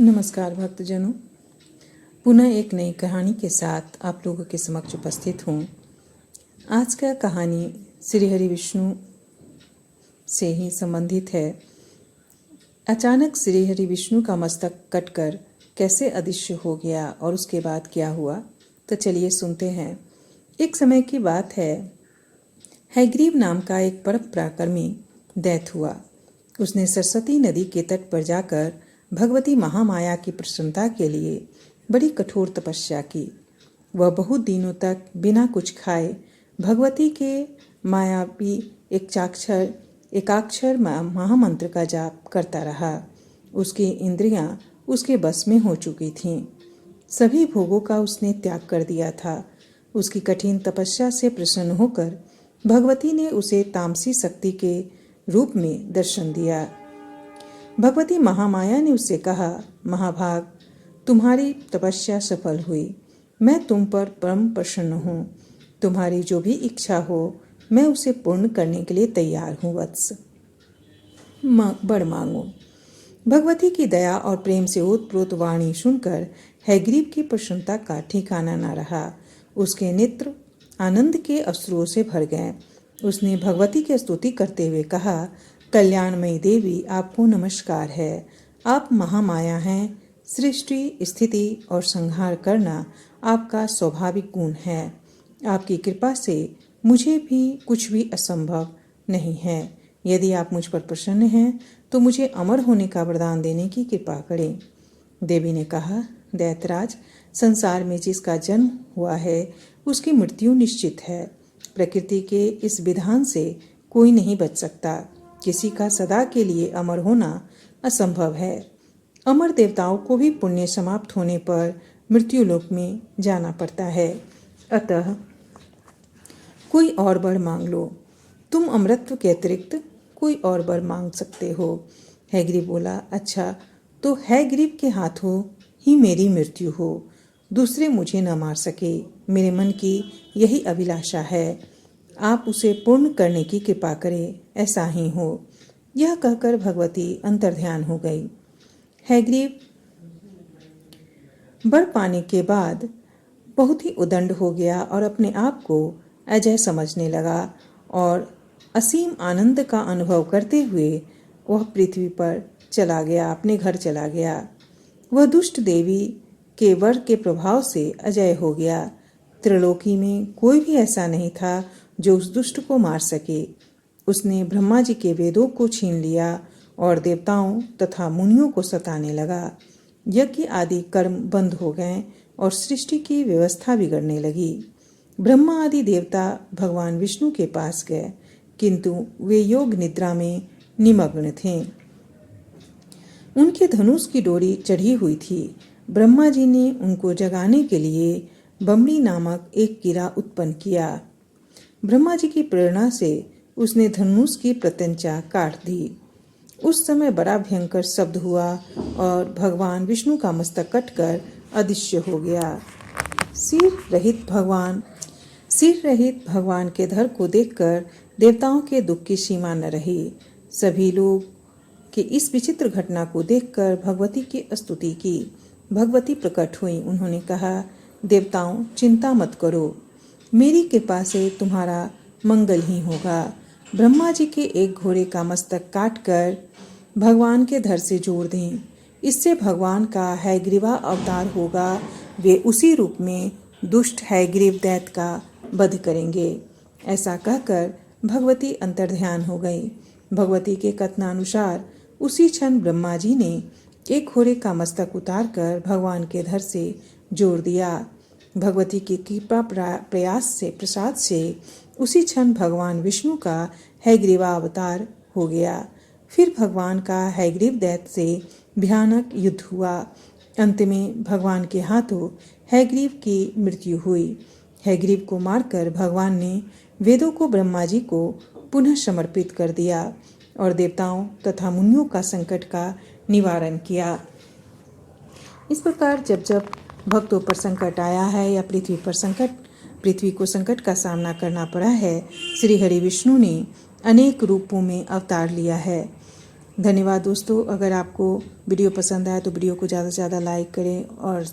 नमस्कार भक्तजनों, पुनः एक नई कहानी के साथ आप लोगों के समक्ष उपस्थित हूँ। आज का कहानी श्री हरि विष्णु से ही संबंधित है। अचानक श्री हरि विष्णु का मस्तक कटकर कैसे अदृश्य हो गया और उसके बाद क्या हुआ, तो चलिए सुनते हैं। एक समय की बात है, हयग्रीव नाम का एक परम पराक्रमी दैत्य हुआ। उसने सरस्वती नदी के तट पर जाकर भगवती महामाया की प्रसन्नता के लिए बड़ी कठोर तपस्या की। वह बहुत दिनों तक बिना कुछ खाए भगवती के मायावी एकाक्षर महामंत्र का जाप करता रहा। उसकी इंद्रियां उसके बस में हो चुकी थीं। सभी भोगों का उसने त्याग कर दिया था। उसकी कठिन तपस्या से प्रसन्न होकर भगवती ने उसे तामसी शक्ति के रूप में दर्शन दिया। भगवती महामाया ने उससे कहा, महाभाग, तुम्हारी तपस्या सफल हुई। मैं तुम पर परम प्रसन्न हूँ। तुम्हारी जो भी इच्छा हो मैं उसे पूर्ण करने के लिए तैयार हूँ वत्स। वर मांगो। भगवती की दया और प्रेम से ओतप्रोत वाणी सुनकर हयग्रीव की प्रसन्नता का ठिकाना न रहा। उसके नेत्र आनंद के अश्रुओं से भर गए। उसने भगवती की स्तुति करते हुए कहा, कल्याणमयी देवी, आपको नमस्कार है। आप महामाया हैं। सृष्टि, स्थिति और संहार करना आपका स्वाभाविक गुण है। आपकी कृपा से मुझे भी कुछ भी असंभव नहीं है। यदि आप मुझ पर प्रसन्न हैं तो मुझे अमर होने का वरदान देने की कृपा करें। देवी ने कहा, दैत्यराज, संसार में जिसका जन्म हुआ है उसकी मृत्यु निश्चित है। प्रकृति के इस विधान से कोई नहीं बच सकता। किसी का सदा के लिए अमर होना असंभव है। अमर देवताओं को भी पुण्य समाप्त होने पर मृत्यु लोक में जाना पड़ता है। अतः कोई और वर मांग लो। तुम अमरत्व के अतिरिक्त कोई और वर मांग सकते हो। हयग्रीव बोला, अच्छा, तो हयग्रीव के हाथों ही मेरी मृत्यु हो, दूसरे मुझे न मार सके। मेरे मन की यही अभिलाषा है। आप उसे पूर्ण करने की कृपा करें, ऐसा ही हो। यह कहकर भगवती अंतर्ध्यान हो गई। हयग्रीव वर पाने के बाद बहुत ही उदंड हो गया और अपने आप को अजय समझने लगा और असीम आनंद का अनुभव करते हुए वह पृथ्वी पर चला गया, अपने घर चला गया। वह दुष्ट देवी के वर के प्रभाव से अजय हो गया। त्रिलोकी में कोई भी ऐसा नहीं था जो उस दुष्ट को मार सके। उसने ब्रह्मा जी के वेदों को छीन लिया और देवताओं तथा मुनियों को सताने लगा। यज्ञ आदि कर्म बंद हो गए और सृष्टि की व्यवस्था बिगड़ने लगी। ब्रह्मा आदि देवता भगवान विष्णु के पास गए, किंतु वे योग निद्रा में निमग्न थे। उनके धनुष की डोरी चढ़ी हुई थी। ब्रह्मा जी ने उनको जगाने के लिए बमड़ी नामक एक कीड़ा उत्पन्न किया। ब्रह्मा जी की प्रेरणा से उसने धनुष की प्रत्यंचा काट दी। उस समय बड़ा भयंकर शब्द हुआ और भगवान विष्णु का मस्तक कटकर अदृश्य हो गया। सिर रहित भगवान के धड़ को देखकर देवताओं के दुख की सीमा न रही। सभी लोग कि इस विचित्र घटना को देखकर भगवती की स्तुति की। भगवती प्रकट हुई। उन्होंने कहा, देवताओं, चिंता मत करो, मेरी कृपा से तुम्हारा मंगल ही होगा। ब्रह्मा जी के एक घोड़े का मस्तक काटकर भगवान के धड़ से जोड़ दें। इससे भगवान का हयग्रीवा अवतार होगा। वे उसी रूप में दुष्ट हयग्रीव दैत्य का वध करेंगे। ऐसा कहकर भगवती अंतर्ध्यान हो गई। भगवती के कथनानुसार उसी क्षण ब्रह्मा जी ने एक घोड़े का मस्तक उतारकर भगवान के धड़ से जोड़ दिया। भगवती की कृपा प्रसाद से उसी क्षण भगवान विष्णु का हयग्रीवा अवतार हो गया। फिर भगवान का हयग्रीव दैत्य से भयानक युद्ध हुआ। अंत में भगवान के हाथों हयग्रीव की मृत्यु हुई। हयग्रीव को मारकर भगवान ने वेदों को ब्रह्मा जी को पुनः समर्पित कर दिया और देवताओं तथा मुनियों का संकट का निवारण किया। इस प्रकार जब जब भक्तों पर संकट आया है या पृथ्वी को संकट का सामना करना पड़ा है, श्री हरि विष्णु ने अनेक रूपों में अवतार लिया है। धन्यवाद दोस्तों। अगर आपको वीडियो पसंद आया तो वीडियो को ज़्यादा से ज़्यादा लाइक करें और